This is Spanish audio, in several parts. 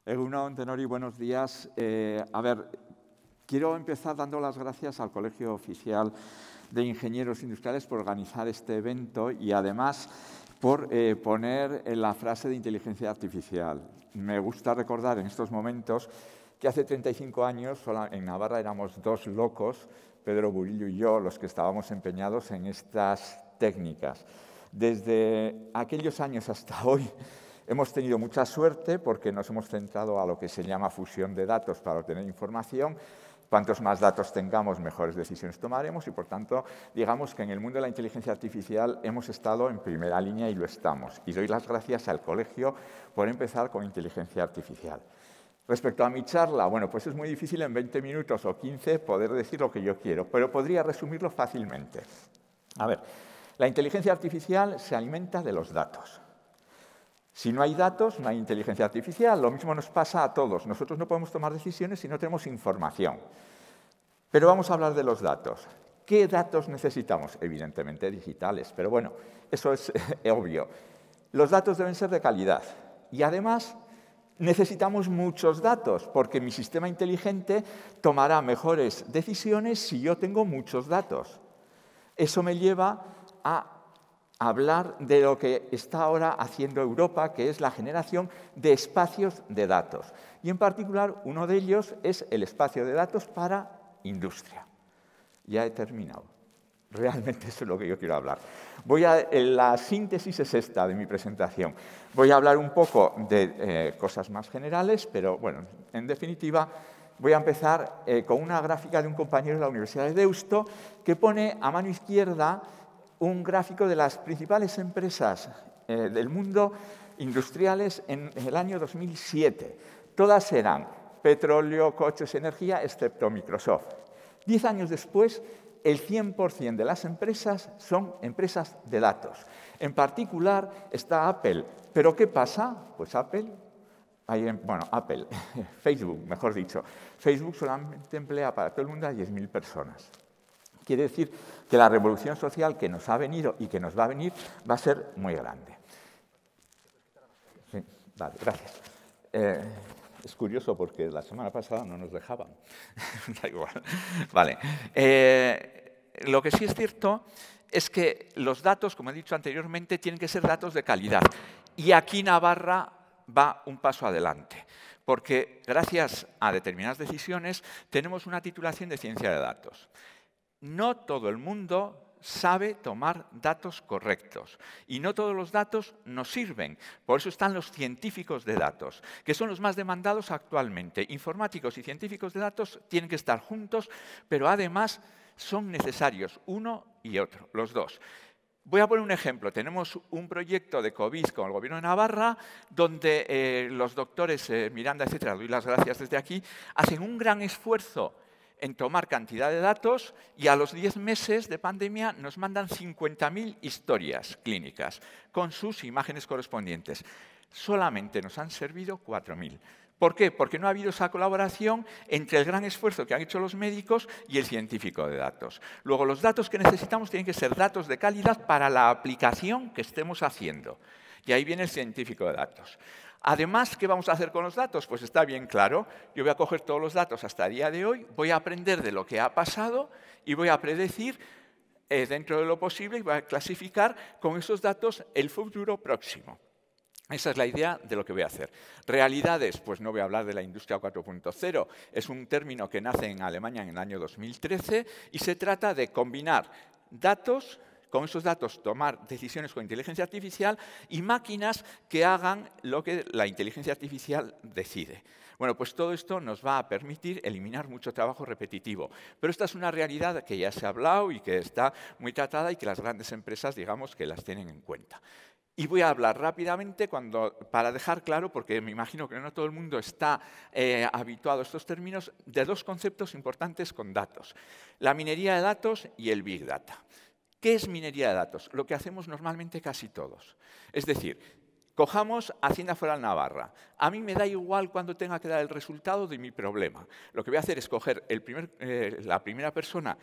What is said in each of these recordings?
Egunon, Tenori, buenos días. Quiero empezar dando las gracias al Colegio Oficial de Ingenieros Industriales por organizar este evento y además por poner la frase de inteligencia artificial. Me gusta recordar en estos momentos que hace 35 años en Navarra éramos dos locos, Pedro Burillo y yo, los que estábamos empeñados en estas técnicas. Desde aquellos años hasta hoy hemos tenido mucha suerte porque nos hemos centrado a lo que se llama fusión de datos para obtener información. Cuantos más datos tengamos, mejores decisiones tomaremos y, por tanto, digamos que en el mundo de la inteligencia artificial hemos estado en primera línea y lo estamos. Y doy las gracias al colegio por empezar con inteligencia artificial. Respecto a mi charla, bueno, pues es muy difícil en 20 minutos o 15 poder decir lo que yo quiero, pero podría resumirlo fácilmente. La inteligencia artificial se alimenta de los datos. Si no hay datos, no hay inteligencia artificial. Lo mismo nos pasa a todos. Nosotros no podemos tomar decisiones si no tenemos información. Pero vamos a hablar de los datos. ¿Qué datos necesitamos? Evidentemente digitales, pero bueno, eso es obvio. Los datos deben ser de calidad. Y además necesitamos muchos datos, porque mi sistema inteligente tomará mejores decisiones si yo tengo muchos datos. Eso me lleva a hablar de lo que está ahora haciendo Europa, que es la generación de espacios de datos. Y en particular, uno de ellos es el espacio de datos para industria. Ya he terminado. Realmente eso es lo que yo quiero hablar. La síntesis es esta de mi presentación. Voy a hablar un poco de cosas más generales, pero bueno, en definitiva, voy a empezar con una gráfica de un compañero de la Universidad de Deusto que pone a mano izquierda un gráfico de las principales empresas del mundo industriales en el año 2007. Todas eran petróleo, coches, energía, excepto Microsoft. 10 años después, el 100% de las empresas son empresas de datos. En particular está Apple. ¿Pero qué pasa? Pues Facebook, mejor dicho. Facebook solamente emplea para todo el mundo a 10.000 personas. Quiere decir que la revolución social que nos ha venido y que nos va a venir va a ser muy grande. Sí, vale, gracias. Es curioso porque la semana pasada no nos dejaban. Da igual. Vale. Lo que sí es cierto es que los datos, como he dicho anteriormente, tienen que ser datos de calidad. Y aquí Navarra va un paso adelante, porque gracias a determinadas decisiones tenemos una titulación de ciencia de datos. No todo el mundo sabe tomar datos correctos y no todos los datos nos sirven. Por eso están los científicos de datos, que son los más demandados actualmente. Informáticos y científicos de datos tienen que estar juntos, pero además son necesarios uno y otro, los dos. Voy a poner un ejemplo. Tenemos un proyecto de COVID con el Gobierno de Navarra donde los doctores Miranda, etcétera, doy las gracias desde aquí, hacen un gran esfuerzo en tomar cantidad de datos y a los 10 meses de pandemia nos mandan 50.000 historias clínicas con sus imágenes correspondientes. Solamente nos han servido 4.000. ¿Por qué? Porque no ha habido esa colaboración entre el gran esfuerzo que han hecho los médicos y el científico de datos. Luego, los datos que necesitamos tienen que ser datos de calidad para la aplicación que estemos haciendo. Y ahí viene el científico de datos. Además, ¿qué vamos a hacer con los datos? Pues está bien claro. Yo voy a coger todos los datos hasta el día de hoy, voy a aprender de lo que ha pasado y voy a predecir, dentro de lo posible, y voy a clasificar con esos datos el futuro próximo. Esa es la idea de lo que voy a hacer. Realidades, pues no voy a hablar de la industria 4.0. Es un término que nace en Alemania en el año 2013 y se trata de combinar datos. Con esos datos tomar decisiones con inteligencia artificial y máquinas que hagan lo que la inteligencia artificial decide. Bueno, pues todo esto nos va a permitir eliminar mucho trabajo repetitivo. Pero esta es una realidad que ya se ha hablado y que está muy tratada y que las grandes empresas, digamos, que las tienen en cuenta. Y voy a hablar rápidamente para dejar claro, porque me imagino que no todo el mundo está habituado a estos términos, de dos conceptos importantes con datos. La minería de datos y el Big Data. ¿Qué es minería de datos? Lo que hacemos normalmente casi todos. Es decir, cojamos Hacienda Foral Navarra. A mí me da igual cuándo tenga que dar el resultado de mi problema. Lo que voy a hacer es coger la primera persona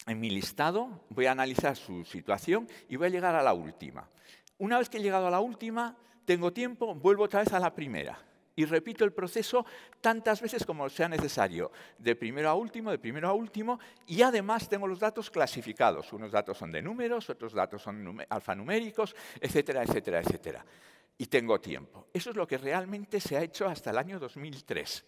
en mi listado, voy a analizar su situación y voy a llegar a la última. Una vez que he llegado a la última, tengo tiempo, vuelvo otra vez a la primera. Y repito el proceso tantas veces como sea necesario, de primero a último, y además tengo los datos clasificados. Unos datos son de números, otros datos son alfanuméricos, etcétera, etcétera, etcétera. Y tengo tiempo. Eso es lo que realmente se ha hecho hasta el año 2003.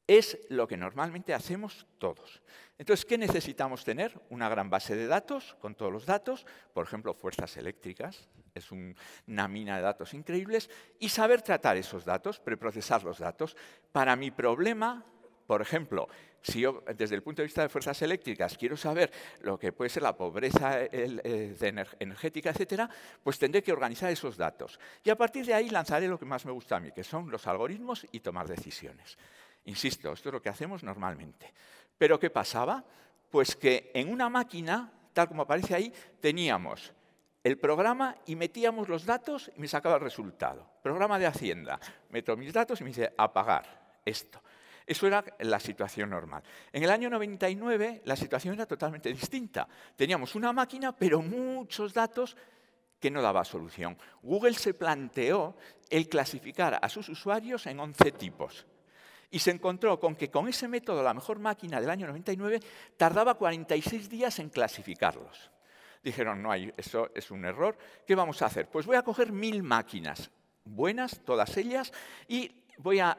Es lo que normalmente hacemos todos. Entonces, ¿qué necesitamos tener? Una gran base de datos, con todos los datos, por ejemplo, fuerzas eléctricas, es una mina de datos increíbles, y saber tratar esos datos, preprocesar los datos. Para mi problema, por ejemplo, si yo, desde el punto de vista de fuerzas eléctricas, quiero saber lo que puede ser la pobreza energética, etcétera, pues tendré que organizar esos datos. Y a partir de ahí lanzaré lo que más me gusta a mí, que son los algoritmos y tomar decisiones. Insisto, esto es lo que hacemos normalmente. ¿Pero qué pasaba? Pues que en una máquina, tal como aparece ahí, teníamos el programa y metíamos los datos y me sacaba el resultado. Programa de Hacienda. Meto mis datos y me dice apagar esto. Eso era la situación normal. En el año 99 la situación era totalmente distinta. Teníamos una máquina, pero muchos datos que no daba solución. Google se planteó el clasificar a sus usuarios en 11 tipos. Y se encontró con que con ese método, la mejor máquina del año 99, tardaba 46 días en clasificarlos. Dijeron, no, eso es un error, ¿qué vamos a hacer? Pues voy a coger 1000 máquinas, buenas, todas ellas, y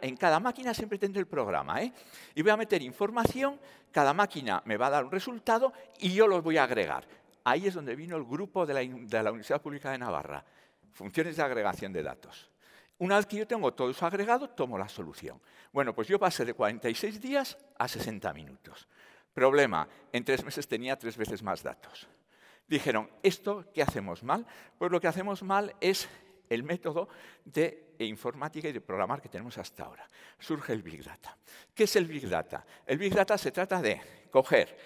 en cada máquina siempre tendré el programa, y voy a meter información, cada máquina me va a dar un resultado y yo los voy a agregar. Ahí es donde vino el grupo de la Universidad Pública de Navarra, funciones de agregación de datos. Una vez que yo tengo todo eso agregado, tomo la solución. Bueno, pues yo pasé de 46 días a 60 minutos. Problema, en 3 meses tenía 3 veces más datos. Dijeron, ¿esto qué hacemos mal? Pues lo que hacemos mal es el método de informática y de programar que tenemos hasta ahora. Surge el Big Data. ¿Qué es el Big Data? El Big Data se trata de coger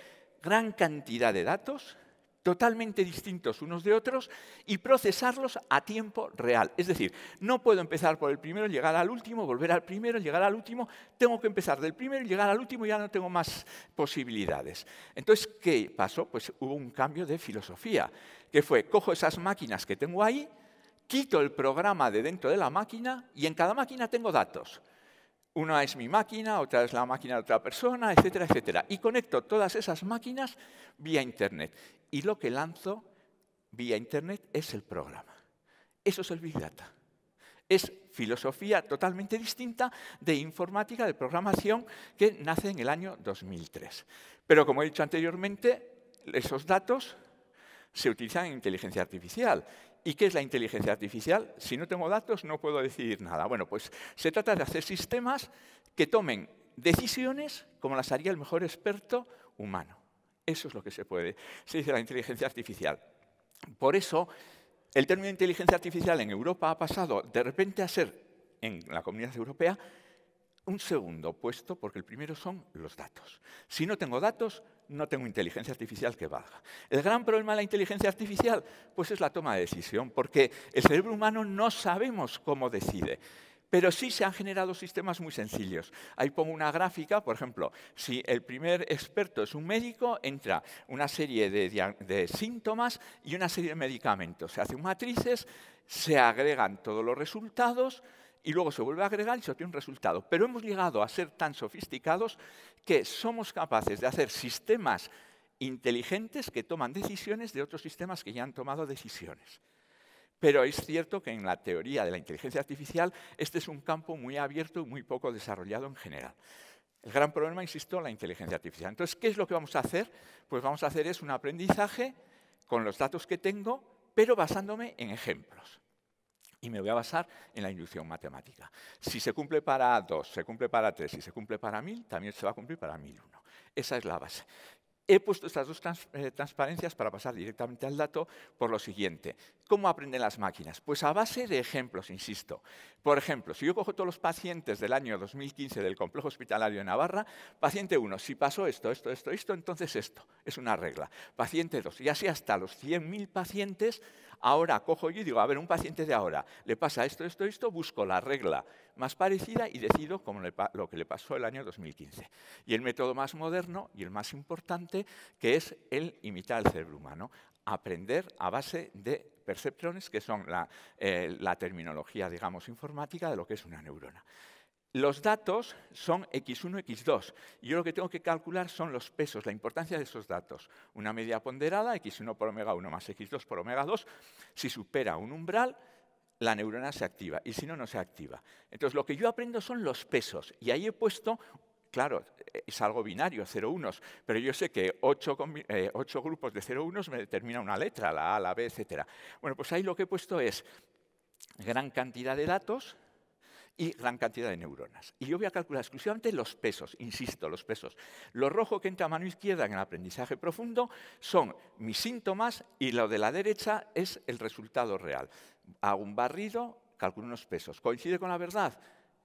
gran cantidad de datos totalmente distintos unos de otros y procesarlos a tiempo real. Es decir, no puedo empezar por el primero, llegar al último, volver al primero, llegar al último. Tengo que empezar del primero y llegar al último y ya no tengo más posibilidades. Entonces, ¿qué pasó? Pues hubo un cambio de filosofía, que fue, cojo esas máquinas que tengo ahí, quito el programa de dentro de la máquina y en cada máquina tengo datos. Una es mi máquina, otra es la máquina de otra persona, etcétera, etcétera. Y conecto todas esas máquinas vía Internet. Y lo que lanzo vía Internet es el programa. Eso es el Big Data. Es filosofía totalmente distinta de informática, de programación, que nace en el año 2003. Pero, como he dicho anteriormente, esos datos se utilizan en inteligencia artificial. ¿Y qué es la inteligencia artificial? Si no tengo datos, no puedo decidir nada. Bueno, pues se trata de hacer sistemas que tomen decisiones como las haría el mejor experto humano. Eso es lo que se dice la inteligencia artificial. Por eso, el término inteligencia artificial en Europa ha pasado de repente a ser, en la Comunidad Europea, un segundo puesto, porque el primero son los datos. Si no tengo datos, no tengo inteligencia artificial que valga. El gran problema de la inteligencia artificial pues es la toma de decisión, porque el cerebro humano no sabemos cómo decide. Pero sí se han generado sistemas muy sencillos. Ahí pongo una gráfica, por ejemplo, si el primer experto es un médico, entra una serie de síntomas y una serie de medicamentos. Se hacen matrices, se agregan todos los resultados, y luego se vuelve a agregar y se obtiene un resultado. Pero hemos llegado a ser tan sofisticados que somos capaces de hacer sistemas inteligentes que toman decisiones de otros sistemas que ya han tomado decisiones. Pero es cierto que en la teoría de la inteligencia artificial este es un campo muy abierto y muy poco desarrollado en general. El gran problema, insisto, la inteligencia artificial. Entonces, ¿qué es lo que vamos a hacer? Pues vamos a hacer un aprendizaje con los datos que tengo, pero basándome en ejemplos. Y me voy a basar en la inducción matemática. Si se cumple para 2, se cumple para 3, si se cumple para 1000, también se va a cumplir para 1001. Esa es la base. He puesto estas dos transparencias para pasar directamente al dato por lo siguiente. ¿Cómo aprenden las máquinas? Pues a base de ejemplos, insisto. Por ejemplo, si yo cojo todos los pacientes del año 2015 del Complejo Hospitalario de Navarra, paciente 1, si pasó esto, entonces esto. Es una regla. Paciente 2, y así hasta los 100.000 pacientes. Ahora cojo yo y digo, a ver, un paciente de ahora le pasa esto, busco la regla más parecida y decido lo que le pasó el año 2015. Y el método más moderno y el más importante, que es el imitar al cerebro humano, aprender a base de perceptrones, que son la terminología, digamos, informática de lo que es una neurona. Los datos son X1, X2. Y yo lo que tengo que calcular son los pesos, la importancia de esos datos. Una media ponderada, X1 por omega 1 más X2 por omega 2. Si supera un umbral, la neurona se activa. Y si no, no se activa. Entonces, lo que yo aprendo son los pesos. Y ahí he puesto, claro, es algo binario, 0 unos. Pero yo sé que 8 grupos de 0 unos me determinan una letra, la A, la B, etc. Bueno, pues ahí lo que he puesto es gran cantidad de datos y gran cantidad de neuronas. Y yo voy a calcular exclusivamente los pesos, insisto, los pesos. Lo rojo que entra a mano izquierda en el aprendizaje profundo son mis síntomas y lo de la derecha es el resultado real. Hago un barrido, calculo unos pesos. ¿Coincide con la verdad?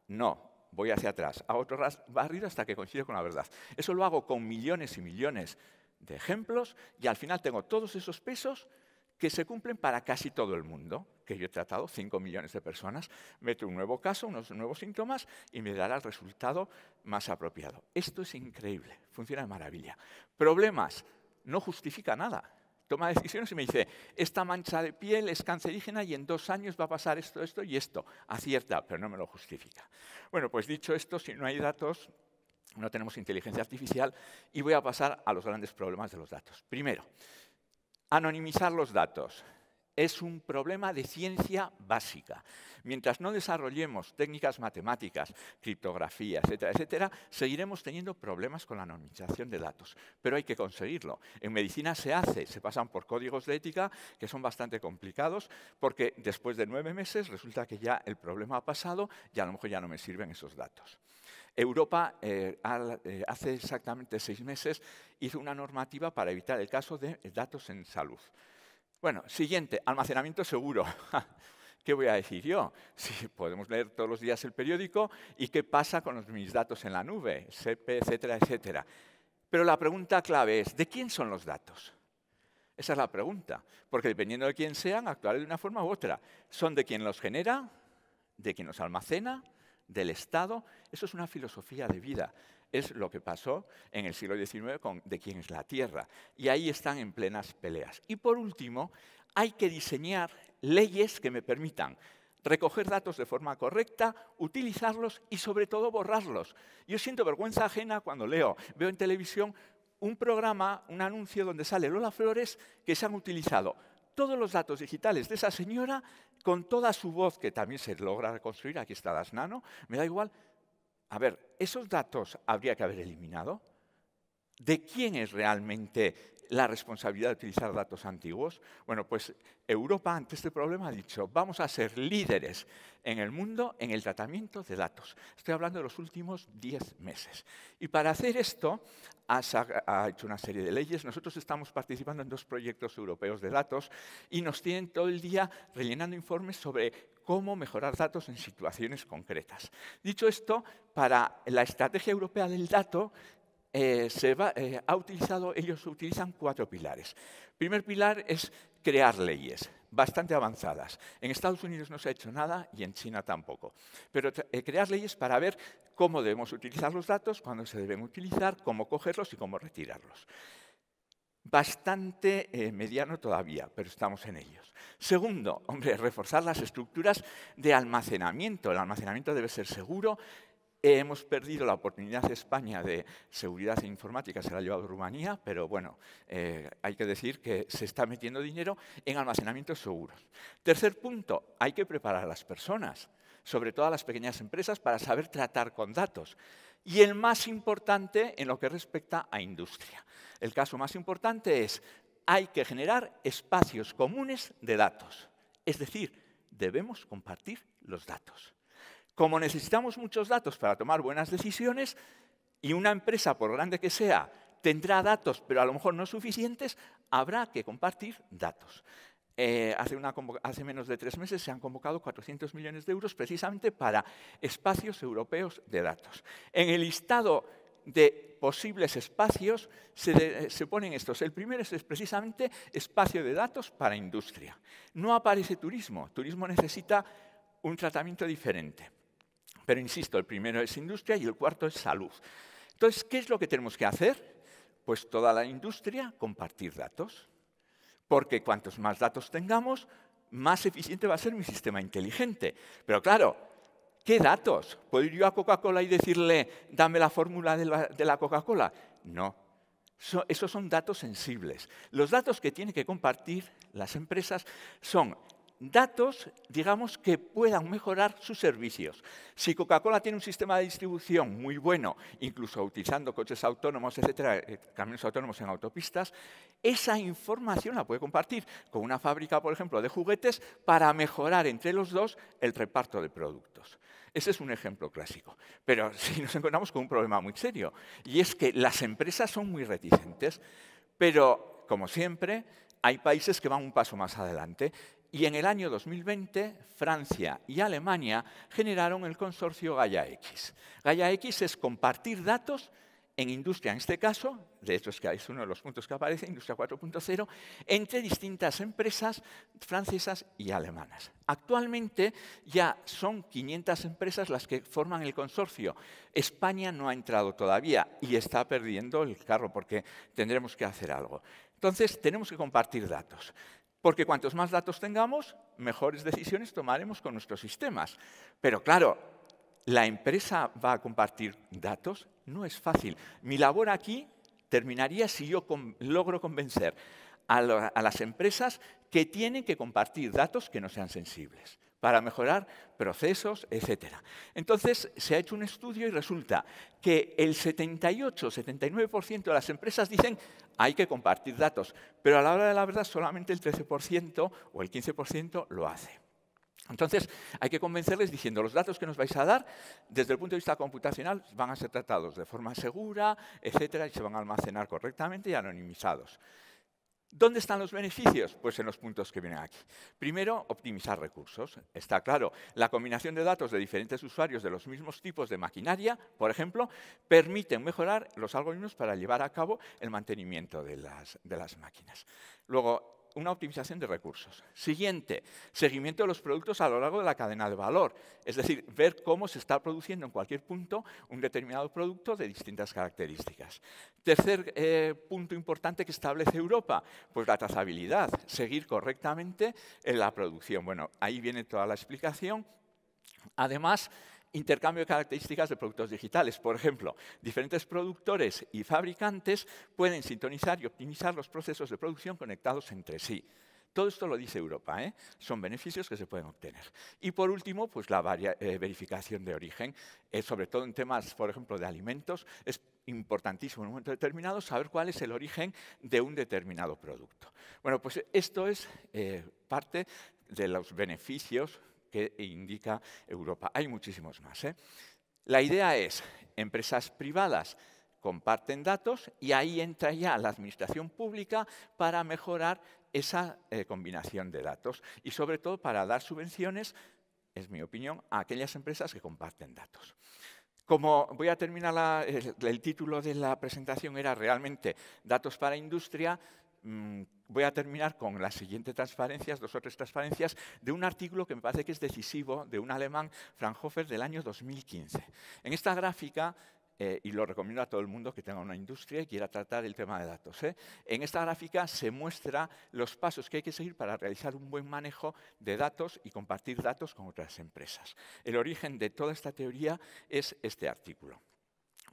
No. Voy hacia atrás. Hago otro barrido hasta que coincide con la verdad. Eso lo hago con millones y millones de ejemplos y al final tengo todos esos pesos que se cumplen para casi todo el mundo, que yo he tratado, 5 millones de personas, meto un nuevo caso, unos nuevos síntomas y me dará el resultado más apropiado. Esto es increíble, funciona de maravilla. Problemas, no justifica nada. Toma decisiones y me dice, esta mancha de piel es cancerígena y en 2 años va a pasar esto, esto y esto. Acierta, pero no me lo justifica. Bueno, pues dicho esto, si no hay datos, no tenemos inteligencia artificial y voy a pasar a los grandes problemas de los datos. Primero, anonimizar los datos es un problema de ciencia básica. Mientras no desarrollemos técnicas matemáticas, criptografía, etcétera, etcétera, seguiremos teniendo problemas con la anonimización de datos. Pero hay que conseguirlo. En medicina se hace, se pasan por códigos de ética que son bastante complicados porque después de 9 meses resulta que ya el problema ha pasado y a lo mejor ya no me sirven esos datos. Europa, hace exactamente 6 meses, hizo una normativa para evitar el caso de datos en salud. Bueno, siguiente, almacenamiento seguro. ¿Qué voy a decir yo? Sí, podemos leer todos los días el periódico y qué pasa con mis datos en la nube, SEPE, etcétera, etcétera. Pero la pregunta clave es, ¿de quién son los datos? Esa es la pregunta, porque dependiendo de quién sean, actuaré de una forma u otra. ¿Son de quien los genera? ¿De quien los almacena? ¿Del Estado? Eso es una filosofía de vida. Es lo que pasó en el siglo XIX con de quién es la Tierra. Y ahí están en plenas peleas. Y por último, hay que diseñar leyes que me permitan recoger datos de forma correcta, utilizarlos y sobre todo borrarlos. Yo siento vergüenza ajena cuando veo en televisión un programa, un anuncio donde sale Lola Flores que se han utilizado todos los datos digitales de esa señora con toda su voz, que también se logra reconstruir, aquí está Das Nano, me da igual. A ver, ¿esos datos habría que haber eliminado? ¿De quién es realmente la responsabilidad de utilizar datos antiguos? Bueno, pues Europa ante este problema ha dicho, vamos a ser líderes en el mundo en el tratamiento de datos. Estoy hablando de los últimos 10 meses. Y para hacer esto, ha hecho una serie de leyes. Nosotros estamos participando en 2 proyectos europeos de datos y nos tienen todo el día rellenando informes sobre cómo mejorar datos en situaciones concretas. Dicho esto, para la estrategia europea del dato, ellos utilizan 4 pilares. El primer pilar es crear leyes bastante avanzadas. En Estados Unidos no se ha hecho nada y en China tampoco. Pero crear leyes para ver cómo debemos utilizar los datos, cuándo se deben utilizar, cómo cogerlos y cómo retirarlos. Bastante mediano todavía, pero estamos en ellos. Segundo, reforzar las estructuras de almacenamiento. El almacenamiento debe ser seguro. Hemos perdido la oportunidad de España de seguridad informática, se la ha llevado Rumanía, pero bueno, hay que decir que se está metiendo dinero en almacenamientos seguros. Tercer punto, hay que preparar a las personas, sobre todo a las pequeñas empresas, para saber tratar con datos. Y el más importante en lo que respecta a industria. El caso más importante es, hay que generar espacios comunes de datos. Es decir, debemos compartir los datos. Como necesitamos muchos datos para tomar buenas decisiones, y una empresa, por grande que sea, tendrá datos, pero a lo mejor no suficientes, habrá que compartir datos. Hace menos de 3 meses se han convocado 400 millones de euros precisamente para espacios europeos de datos. En el listado de posibles espacios se ponen estos. El primero es precisamente espacio de datos para industria. No aparece turismo. Turismo necesita un tratamiento diferente. Pero insisto, el primero es industria y el cuarto es salud. Entonces, ¿qué es lo que tenemos que hacer? Pues toda la industria compartir datos. Porque cuantos más datos tengamos, más eficiente va a ser mi sistema inteligente. Pero claro, ¿qué datos? ¿Puedo ir yo a Coca-Cola y decirle, dame la fórmula de la Coca-Cola? No. Esos son datos sensibles. Los datos que tienen que compartir las empresas son datos, digamos, que puedan mejorar sus servicios. Si Coca-Cola tiene un sistema de distribución muy bueno, incluso utilizando coches autónomos, etcétera, camiones autónomos en autopistas, esa información la puede compartir con una fábrica, por ejemplo, de juguetes para mejorar entre los dos el reparto de productos. Ese es un ejemplo clásico. Pero si nos encontramos con un problema muy serio, y es que las empresas son muy reticentes, pero, como siempre, hay países que van un paso más adelante. Y en el año 2020, Francia y Alemania generaron el consorcio Gaia-X. Gaia-X es compartir datos en industria, en este caso, de hecho es uno de los puntos que aparece, Industria 4.0, entre distintas empresas francesas y alemanas. Actualmente ya son 500 empresas las que forman el consorcio. España no ha entrado todavía y está perdiendo el carro porque tendremos que hacer algo. Entonces, tenemos que compartir datos. Porque cuantos más datos tengamos, mejores decisiones tomaremos con nuestros sistemas. Pero claro, ¿la empresa va a compartir datos? No es fácil. Mi labor aquí terminaría si yo logro convencer a las empresas que tienen que compartir datos que no sean sensibles para mejorar procesos, etc. Entonces, se ha hecho un estudio y resulta que el 78-79% de las empresas dicen hay que compartir datos, pero a la hora de la verdad solamente el 13% o el 15% lo hace. Entonces, hay que convencerles diciendo los datos que nos vais a dar, desde el punto de vista computacional, van a ser tratados de forma segura, etcétera, y se van a almacenar correctamente y anonimizados. ¿Dónde están los beneficios? Pues en los puntos que vienen aquí. Primero, optimizar recursos. Está claro, la combinación de datos de diferentes usuarios de los mismos tipos de maquinaria, por ejemplo, permiten mejorar los algoritmos para llevar a cabo el mantenimiento de las máquinas. Luego, una optimización de recursos. Siguiente, seguimiento de los productos a lo largo de la cadena de valor. Es decir, ver cómo se está produciendo en cualquier punto un determinado producto de distintas características. Tercer punto importante que establece Europa, pues la trazabilidad, seguir correctamente en la producción. Bueno, ahí viene toda la explicación. Además, intercambio de características de productos digitales. Por ejemplo, diferentes productores y fabricantes pueden sintonizar y optimizar los procesos de producción conectados entre sí. Todo esto lo dice Europa, ¿eh? Son beneficios que se pueden obtener. Y por último, pues la verificación de origen, sobre todo en temas, por ejemplo, de alimentos, es importantísimo en un momento determinado saber cuál es el origen de un determinado producto. Bueno, pues esto es parte de los beneficios que indica Europa. Hay muchísimos más, ¿eh? La idea es, empresas privadas comparten datos y ahí entra ya la administración pública para mejorar esa combinación de datos y sobre todo para dar subvenciones, es mi opinión, a aquellas empresas que comparten datos. Como voy a terminar, el título de la presentación era realmente datos para industria, voy a terminar con las siguientes transparencias, 2 o 3 transparencias, de un artículo que me parece que es decisivo, de un alemán, Fraunhofer, del año 2015. En esta gráfica, y lo recomiendo a todo el mundo que tenga una industria y quiera tratar el tema de datos, en esta gráfica se muestra los pasos que hay que seguir para realizar un buen manejo de datos y compartir datos con otras empresas. El origen de toda esta teoría es este artículo.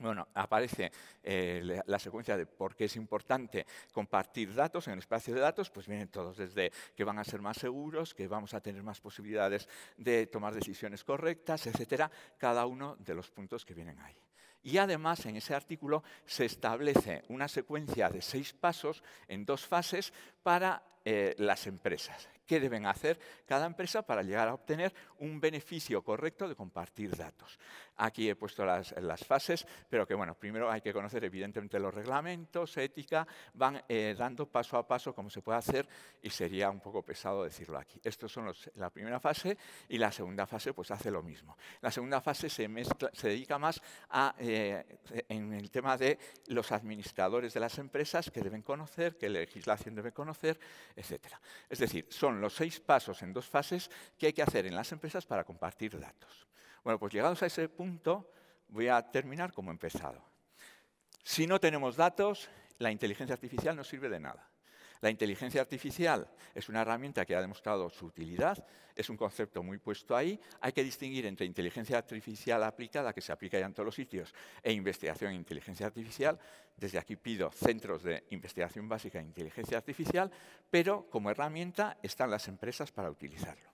Bueno, aparece la secuencia de por qué es importante compartir datos en el espacio de datos, pues vienen todos desde que van a ser más seguros, que vamos a tener más posibilidades de tomar decisiones correctas, etcétera, cada uno de los puntos que vienen ahí. Y además, en ese artículo se establece una secuencia de 6 pasos en 2 fases para las empresas. ¿Qué deben hacer cada empresa para llegar a obtener un beneficio correcto de compartir datos? Aquí he puesto las fases, pero que bueno, primero hay que conocer evidentemente los reglamentos, ética, van dando paso a paso cómo se puede hacer y sería un poco pesado decirlo aquí. Estos son la primera fase y la segunda fase pues hace lo mismo. La segunda fase se dedica más en el tema de los administradores de las empresas que deben conocer, qué legislación debe conocer, etcétera. Es decir, son los 6 pasos en 2 fases que hay que hacer en las empresas para compartir datos. Bueno, pues llegados a ese punto, voy a terminar como he empezado. Si no tenemos datos, la inteligencia artificial no sirve de nada. La inteligencia artificial es una herramienta que ha demostrado su utilidad, es un concepto muy puesto ahí. Hay que distinguir entre inteligencia artificial aplicada, que se aplica ya en todos los sitios, e investigación en inteligencia artificial. Desde aquí pido centros de investigación básica en inteligencia artificial, pero como herramienta están las empresas para utilizarlo.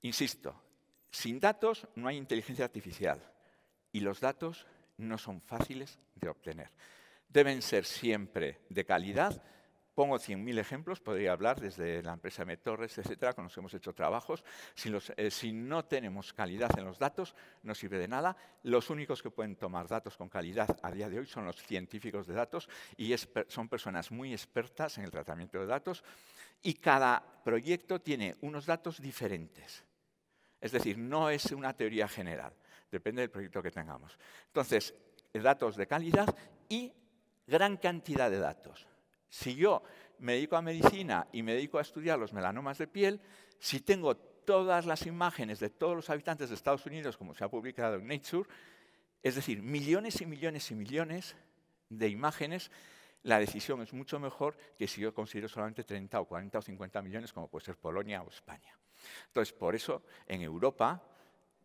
Insisto, sin datos no hay inteligencia artificial y los datos no son fáciles de obtener. Deben ser siempre de calidad. Pongo 100.000 ejemplos, podría hablar desde la empresa MedTorres, etcétera, con los que hemos hecho trabajos. Si no tenemos calidad en los datos, no sirve de nada. Los únicos que pueden tomar datos con calidad a día de hoy son los científicos de datos y son personas muy expertas en el tratamiento de datos. Y cada proyecto tiene unos datos diferentes. Es decir, no es una teoría general, depende del proyecto que tengamos. Entonces, datos de calidad y gran cantidad de datos. Si yo me dedico a medicina y me dedico a estudiar los melanomas de piel, si tengo todas las imágenes de todos los habitantes de Estados Unidos, como se ha publicado en Nature, es decir, millones y millones y millones de imágenes, la decisión es mucho mejor que si yo considero solamente 30 o 40 o 50 millones, como puede ser Polonia o España. Entonces, por eso, en Europa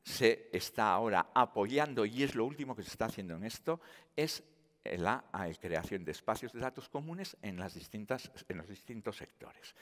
se está ahora apoyando, y es lo último que se está haciendo en esto, es la creación de espacios de datos comunes en los distintos sectores.